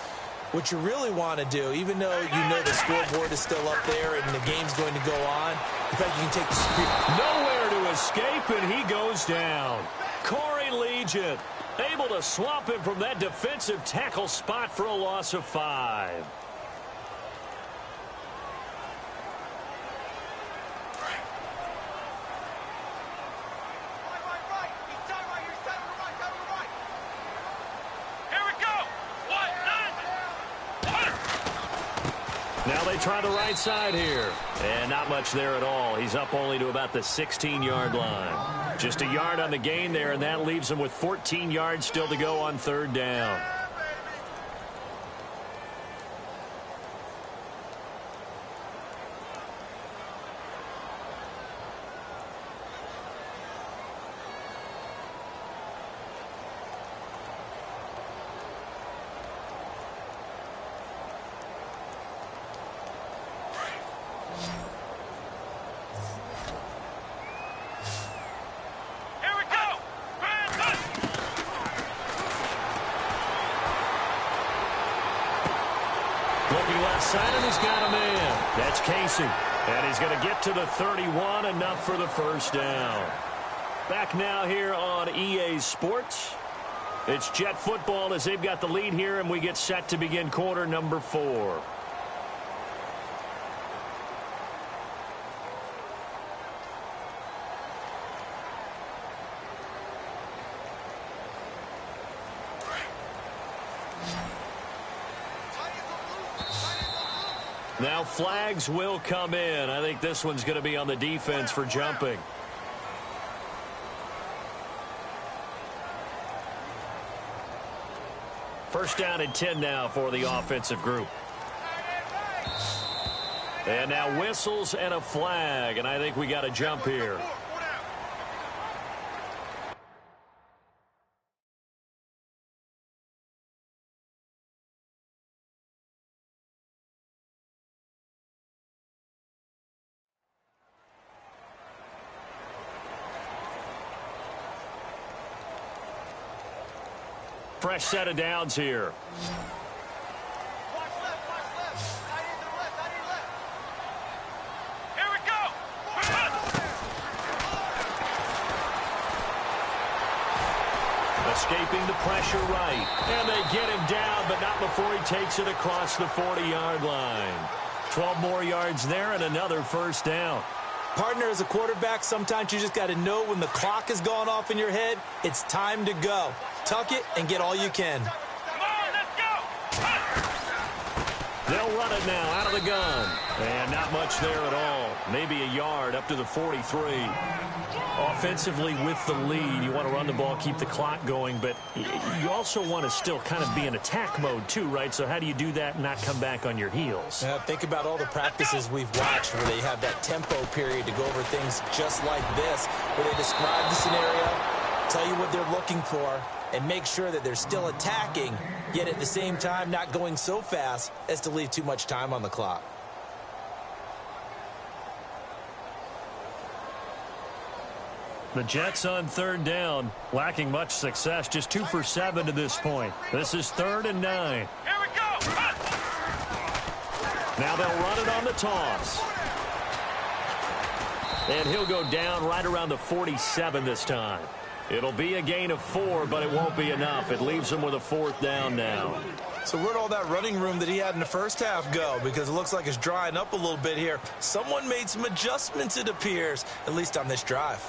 what you really want to do, even though you know the scoreboard is still up there and the game's going to go on, in fact, you can take the speed. Nowhere to escape, and he goes down. Corey Legion able to swamp him from that defensive tackle spot for a loss of 5. Now they try the right side here. And not much there at all. He's up only to about the 16-yard line. Just a yard on the gain there, and that leaves him with 14 yards still to go on third down. Looking left side, and he's got a man. That's Casey. And he's going to get to the 31, enough for the first down. Back now here on EA Sports. It's Jet football as they've got the lead here, and we get set to begin quarter number 4. Now flags will come in. I think this one's going to be on the defense for jumping. First down and 10 now for the offensive group. And now whistles and a flag, and I think we got a jump here. Fresh set of downs here. Watch left, side into the left, side into the left. Here we go. Escaping the pressure right. And they get him down, but not before he takes it across the 40-yard line. 12 more yards there and another first down. Partner, as a quarterback, sometimes you just got to know when the clock has gone off in your head, it's time to go. Tuck it and get all you can. Come on, let's go. They'll run it now out of the gun. And not much there at all. Maybe a yard up to the 43. Offensively with the lead, you want to run the ball, keep the clock going, but you also want to still kind of be in attack mode too, right? So how do you do that and not come back on your heels? Think about all the practices we've watched where they have that tempo period to go over things just like this, where they describe the scenario, tell you what they're looking for, and make sure that they're still attacking, yet at the same time not going so fast as to leave too much time on the clock. The Jets on third down, lacking much success, just 2 for 7 to this point. This is 3rd and 9. Here we go. Now they'll run it on the toss. And he'll go down right around the 47 this time. It'll be a gain of 4, but it won't be enough. It leaves him with a 4th down now. So where'd all that running room that he had in the first half go? Because it looks like it's drying up a little bit here. Someone made some adjustments, it appears, at least on this drive.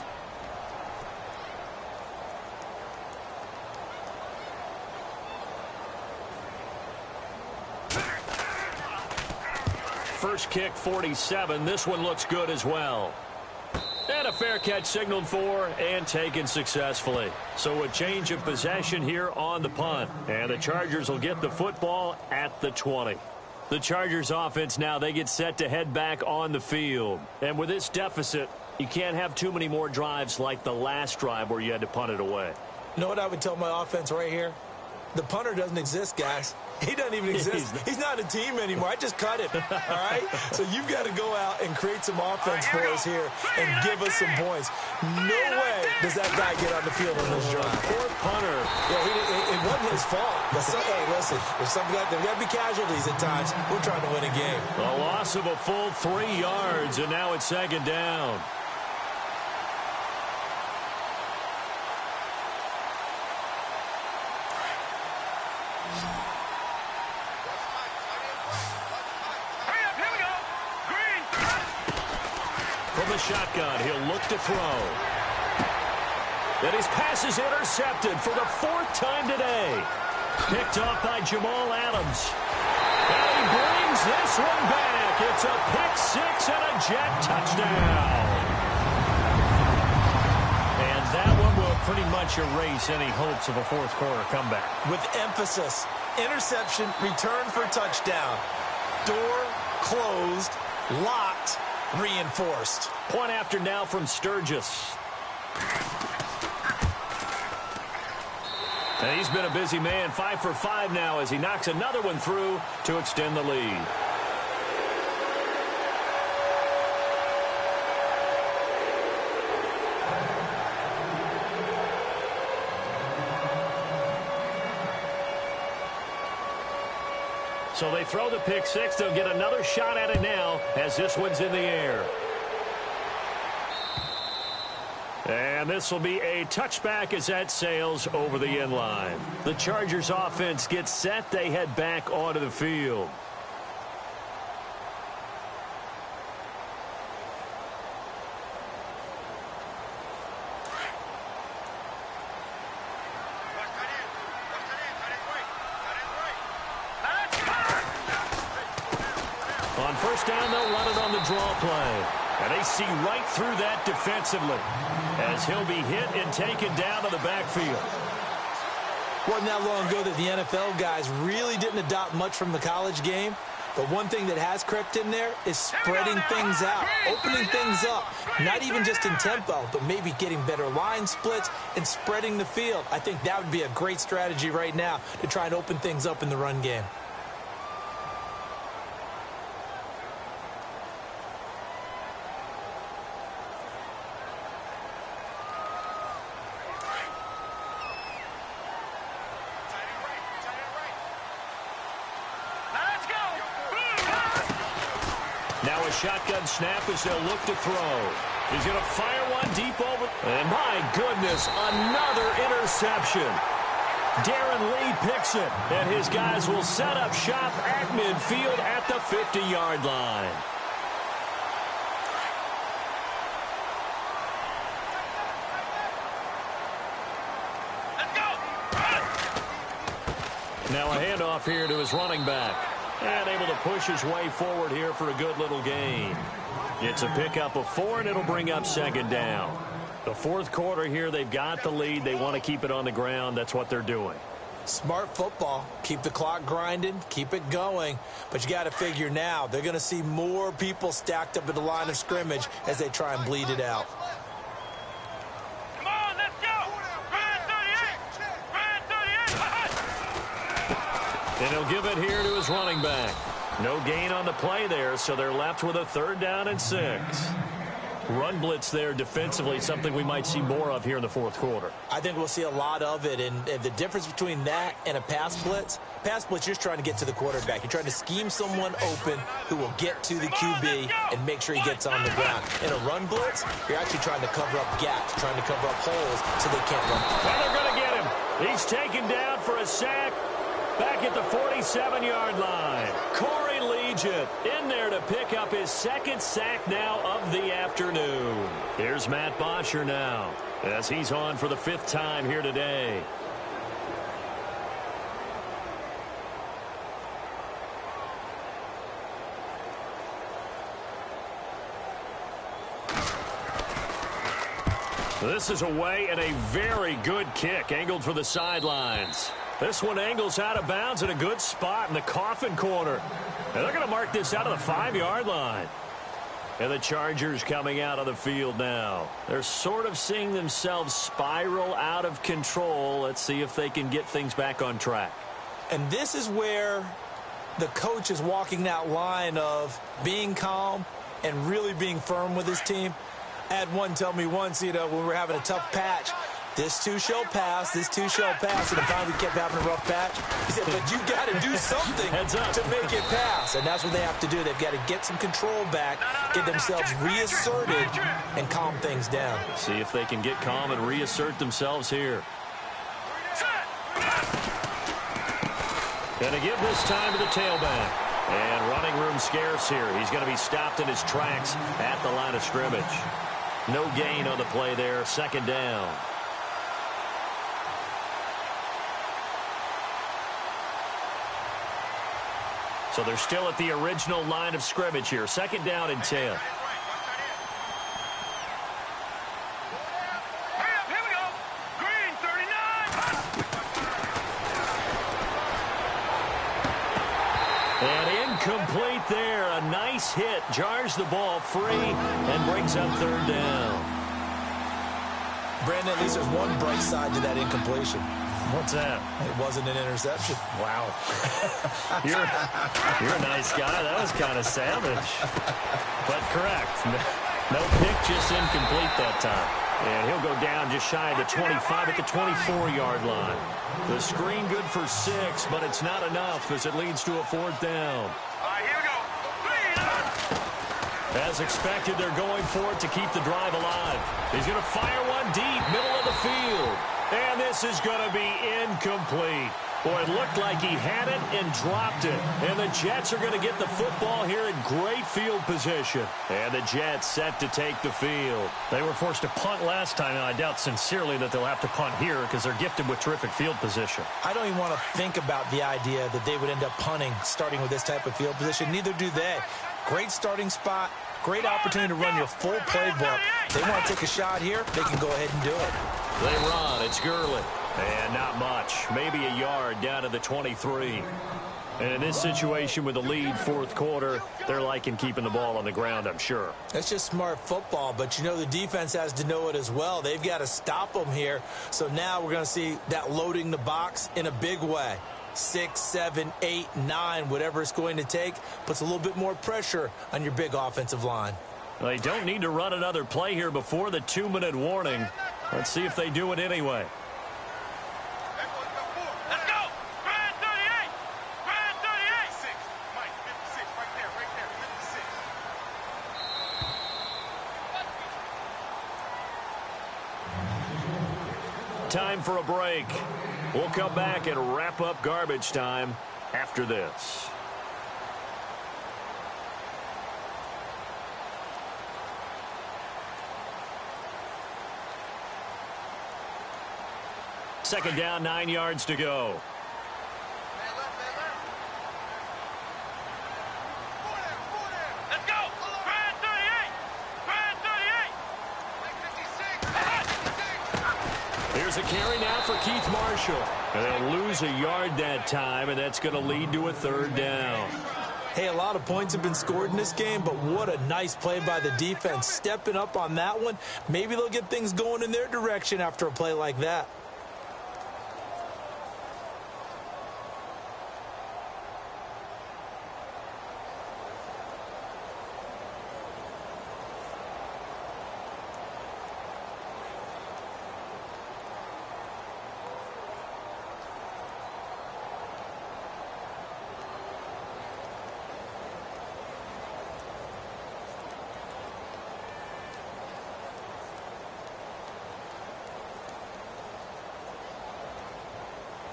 First kick, 47. This one looks good as well. And a fair catch signaled for and taken successfully. So a change of possession here on the punt. And the Chargers will get the football at the 20. The Chargers offense now, they get set to head back on the field. And with this deficit, you can't have too many more drives like the last drive where you had to punt it away. You know what I would tell my offense right here? The punter doesn't exist, guys. He doesn't even exist. He's not a team anymore. I just cut him, all right? So you've got to go out and create some offense for us here and give us some points. No way does that guy get on the field on this drive. Poor punter. Yeah, it wasn't his fault. But hey, listen, there's got to be casualties at times. We're trying to win a game. A loss of a full 3 yards, and now it's 2nd down. From the shotgun, he'll look to throw. And his pass is intercepted for the 4th time today. Picked off by Jamal Adams. And he brings this one back. It's a pick 6 and a Jet touchdown. And that one will pretty much erase any hopes of a 4th quarter comeback. With emphasis, interception, return for touchdown. Door closed, locked, reinforced. Point after now from Sturgis. And he's been a busy man, 5 for 5 now as he knocks another one through to extend the lead. So they throw the pick six. They'll get another shot at it now as this one's in the air. And this will be a touchback as that sails over the end line. The Chargers offense gets set. They head back onto the field. On first down, they'll run it on the draw play. And they see right through that defensively as he'll be hit and taken down to the backfield. Wasn't that long ago that the NFL guys really didn't adopt much from the college game. But one thing that has crept in there is spreading things out, opening things up. Not even just in tempo, but maybe getting better line splits and spreading the field. I think that would be a great strategy right now to try and open things up in the run game. Now a shotgun snap as they'll look to throw. He's going to fire one deep over. And my goodness, another interception. Darren Lee picks it, and his guys will set up shop at midfield at the 50-yard line. Now a handoff here to his running back. And able to push his way forward here for a good little gain. It's a pickup of 4, and it'll bring up second down. The fourth quarter here, they've got the lead. They want to keep it on the ground. That's what they're doing. Smart football. Keep the clock grinding. Keep it going. But you got to figure now, they're going to see more people stacked up at the line of scrimmage as they try and bleed it out. Come on, let's go! Ryan 38! Ryan 38! And he'll give it here to his running back. No gain on the play there, so they're left with a 3rd down and 6. Run blitz there defensively, something we might see more of here in the fourth quarter. I think we'll see a lot of it, and the difference between that and a pass blitz, you're just trying to get to the quarterback. You're trying to scheme someone open who will get to the QB and make sure he gets on the ground. In a run blitz, you're actually trying to cover up gaps, trying to cover up holes so they can't run. Well, they're going to get him. He's taken down for a sack. Back at the 47-yard line. Corey Legion in there to pick up his 2nd sack now of the afternoon. Here's Matt Bosher now as he's on for the 5th time here today. This is away and a very good kick angled for the sidelines. This one angles out of bounds in a good spot in the coffin corner. And they're going to mark this out of the 5-yard line. And the Chargers coming out of the field now. They're sort of seeing themselves spiral out of control. Let's see if they can get things back on track. And this is where the coach is walking that line of being calm and really being firm with his team. I had one tell me once, when we were having a tough patch, this too shall pass, this too shall pass, and finally we kept having a rough patch. He said, but you got to do something to make it pass, and that's what they have to do. They've got to get some control back, get themselves reasserted, and calm things down. See if they can get calm and reassert themselves here. Going to give this time to the tailback. And running room scarce here. He's going to be stopped in his tracks at the line of scrimmage. No gain on the play there, 2nd down. So they're still at the original line of scrimmage here. 2nd down and 10. Here we go. Green 39. And incomplete there. A nice hit. Jars the ball free and brings up 3rd down. Brandon, at least there's one bright side to that incompletion. What's that? It wasn't an interception. Wow. You're a nice guy. That was kind of savage. But correct. No pick, just incomplete that time. And he'll go down just shy of the 25 at the 24-yard line. The screen good for 6, but it's not enough as it leads to a 4th down. All right, here we go. As expected, they're going for it to keep the drive alive. He's going to fire one deep, middle of the field. And this is going to be incomplete. Boy, it looked like he had it and dropped it. And the Jets are going to get the football here in great field position. And the Jets set to take the field. They were forced to punt last time, and I doubt sincerely that they'll have to punt here because they're gifted with terrific field position. I don't even want to think about the idea that they would end up punting starting with this type of field position. Neither do they. Great starting spot. Great opportunity to run your full playbook. They want to take a shot here, they can go ahead and do it. They run. It's Gurley. And not much. Maybe a yard down to the 23. And in this situation with the lead 4th quarter, they're liking keeping the ball on the ground, I'm sure. That's just smart football, but you know the defense has to know it as well. They've got to stop them here. So now we're going to see that loading the box in a big way. 6, 7, 8, 9, whatever it's going to take, puts a little bit more pressure on your big offensive line. They don't need to run another play here before the 2-minute warning. Let's see if they do it anyway. Let's go. Grand 38. Grand 38. Mike, 56 right there, 56. Time for a break. We'll come back and wrap up garbage time after this. Second down, 9 yards to go. Let's go. Grand 38. Grand 38. Here's a carry now for Keith Marshall. And they'll lose a yard that time, and that's going to lead to a 3rd down. Hey, a lot of points have been scored in this game, but what a nice play by the defense. Stepping up on that one. Maybe they'll get things going in their direction after a play like that.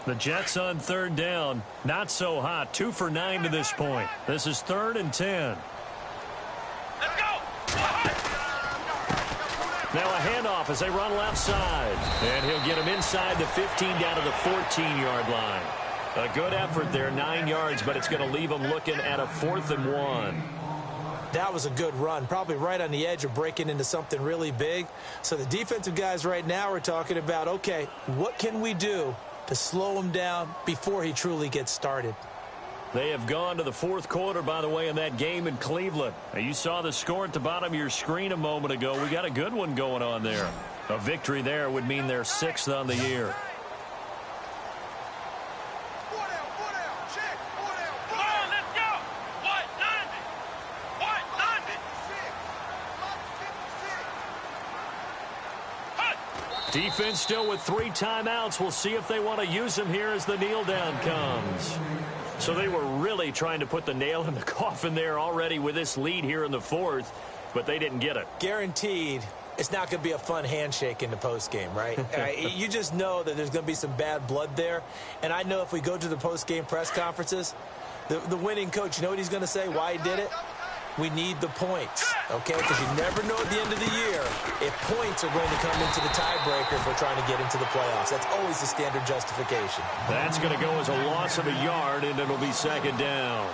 The Jets on 3rd down. Not so hot. 2 for 9 to this point. This is 3rd and 10. Let's go. Now a handoff as they run left side. And he'll get him inside the 15 down to the 14-yard line. A good effort there, 9 yards, but it's going to leave him looking at a 4th and 1. That was a good run, probably right on the edge of breaking into something really big. So the defensive guys right now are talking about, okay, what can we do to slow him down before he truly gets started? They have gone to the 4th quarter, by the way, in that game in Cleveland. Now, you saw the score at the bottom of your screen a moment ago. We got a good one going on there. A victory there would mean they're 6th on the year. Defense still with 3 timeouts. We'll see if they want to use them here as the kneel down comes. So they were really trying to put the nail in the coffin there already with this lead here in the 4th, but they didn't get it. Guaranteed it's not going to be a fun handshake in the postgame, right? You just know that there's going to be some bad blood there. And I know if we go to the postgame press conferences, the winning coach, you know what he's going to say, why he did it? We need the points, okay? Because you never know at the end of the year if points are going to come into the tiebreaker if we're trying to get into the playoffs. That's always the standard justification. That's going to go as a loss of a yard, and it'll be 2nd down.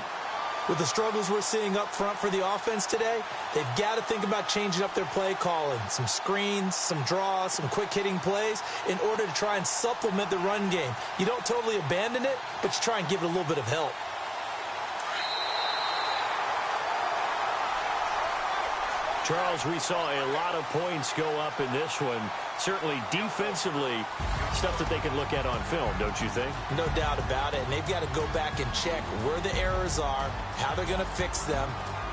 With the struggles we're seeing up front for the offense today, they've got to think about changing up their play calling. Some screens, some draws, some quick-hitting plays in order to try and supplement the run game. You don't totally abandon it, but you try and give it a little bit of help. Charles, we saw a lot of points go up in this one. Certainly defensively, stuff that they can look at on film, don't you think? No doubt about it. And they've got to go back and check where the errors are, how they're going to fix them.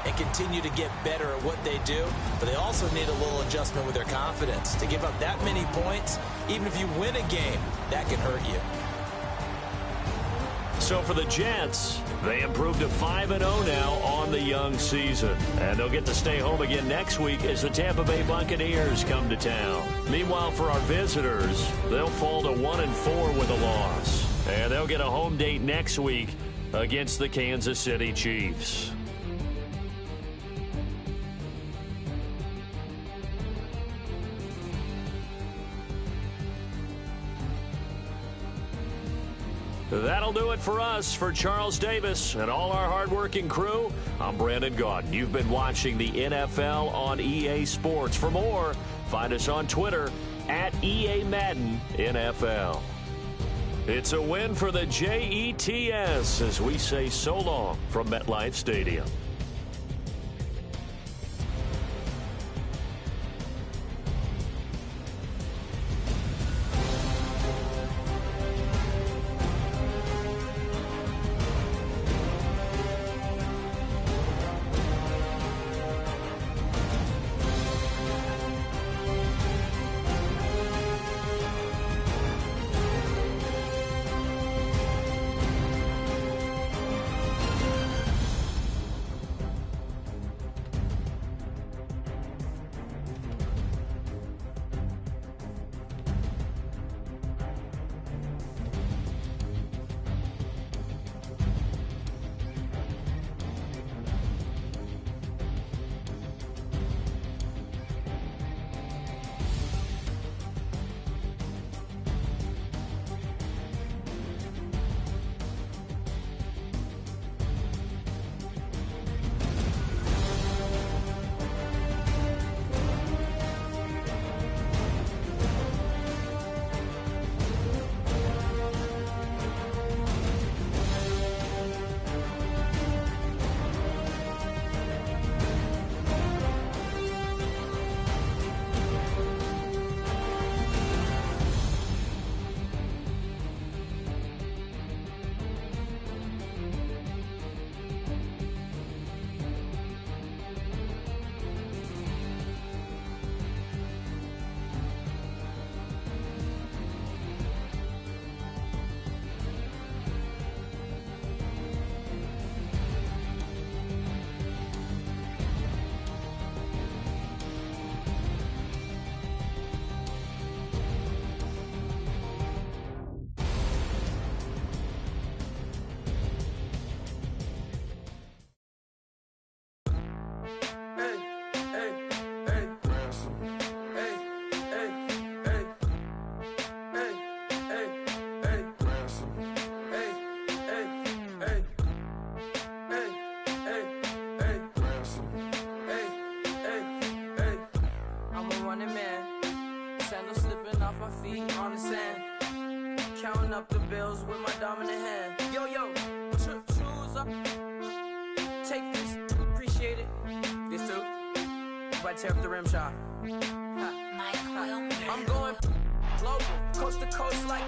and continue to get better at what they do, but they also need a little adjustment with their confidence. To give up that many points, even if you win a game, that can hurt you. So for the Jets, they improved to 5-0 now on the young season. And they'll get to stay home again next week as the Tampa Bay Buccaneers come to town. Meanwhile, for our visitors, they'll fall to 1-4 with a loss. And they'll get a home date next week against the Kansas City Chiefs. That'll do it for us. For Charles Davis and all our hardworking crew, I'm Brandon Gaudin. You've been watching the NFL on EA Sports. For more, find us on Twitter at EA Madden NFL. It's a win for the Jets as we say so long from MetLife Stadium. Counting up the bills with my dominant hand. Yo, choose up. Take this, appreciate it. This too. If I tear up the rim shot. I'm going global, coast to coast like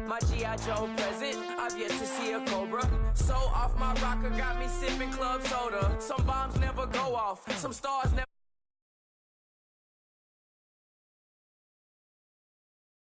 my G.I. Joe present. I've yet to see a Cobra. So off my rocker got me sipping club soda. Some bombs never go off, some stars never.